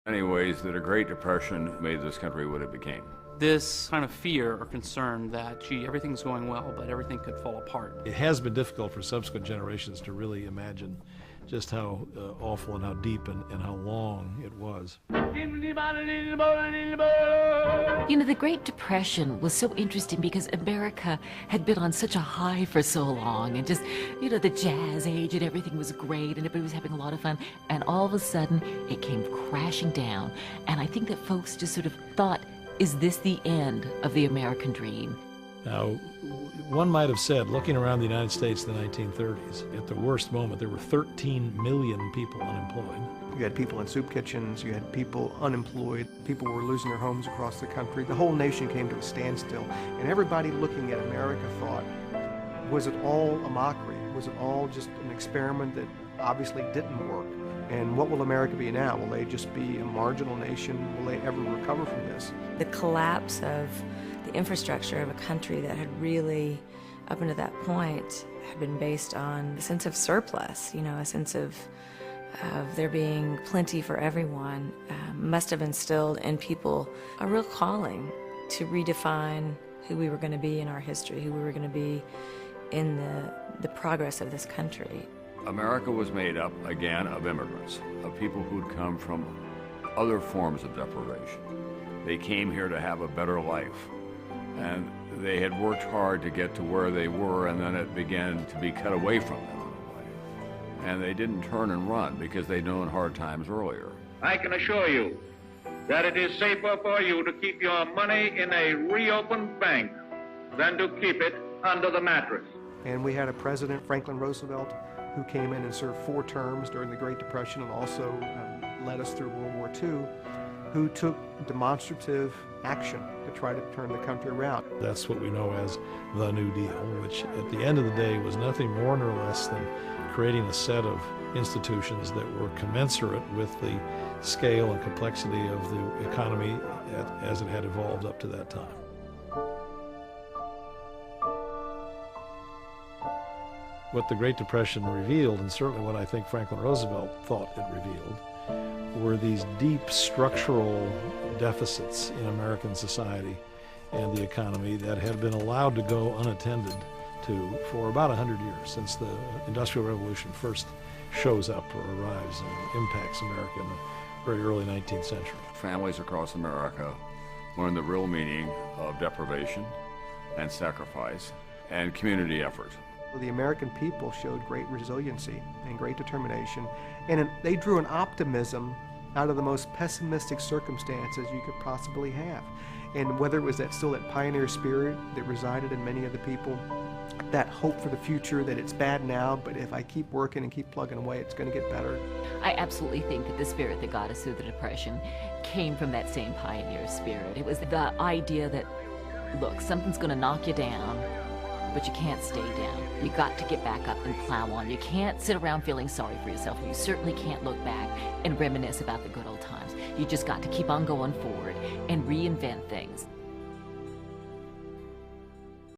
Many ways that a Great Depression made this country what it became. This kind of fear or concern that, gee, everything's going well, but everything could fall apart. It has been difficult for subsequent generations to really imagine just how awful and how deep and how long it was. You know, the Great Depression was so interesting because America had been on such a high for so long, and just, you know, the jazz age and everything was great and everybody was having a lot of fun, and all of a sudden it came crashing down. And I think that folks just sort of thought, is this the end of the American dream? Now, one might have said, looking around the United States in the 1930s, at the worst moment, there were 13 million people unemployed. You had people in soup kitchens, you had people unemployed, people were losing their homes across the country. The whole nation came to a standstill, and everybody looking at America thought, was it all a mockery? Was it all just an experiment that obviously didn't work? And what will America be now? Will they just be a marginal nation? Will they ever recover from this? The collapse of the infrastructure of a country that had really, up until that point, had been based on a sense of surplus, you know, a sense of there being plenty for everyone, must have instilled in people a real calling to redefine who we were going to be in our history, who we were going to be in the progress of this country. America was made up, again, of immigrants, of people who'd come from other forms of deprivation. They came here to have a better life, and they had worked hard to get to where they were, and then it began to be cut away from them in a way. And they didn't turn and run because they'd known hard times earlier. I can assure you that it is safer for you to keep your money in a reopened bank than to keep it under the mattress. And we had a president, Franklin Roosevelt, who came in and served 4 terms during the Great Depression and also led us through World War II, who took demonstrative action to try to turn the country around. That's what we know as the New Deal, which at the end of the day was nothing more nor less than creating a set of institutions that were commensurate with the scale and complexity of the economy as it had evolved up to that time. What the Great Depression revealed, and certainly what I think Franklin Roosevelt thought it revealed, were these deep structural deficits in American society and the economy that had been allowed to go unattended to for about 100 years, since the Industrial Revolution first shows up or arrives and impacts America in the very early 19th century. Families across America learned the real meaning of deprivation and sacrifice and community effort. The American people showed great resiliency and great determination, and they drew an optimism out of the most pessimistic circumstances you could possibly have. And whether it was still that pioneer spirit that resided in many of the people, that hope for the future, that it's bad now, but if I keep working and keep plugging away, it's going to get better. I absolutely think that the spirit that got us through the Depression came from that same pioneer spirit. It was the idea that, look, something's going to knock you down, but you can't stay down. You got to get back up and plow on. You can't sit around feeling sorry for yourself. You certainly can't look back and reminisce about the good old times. You just got to keep on going forward and reinvent things.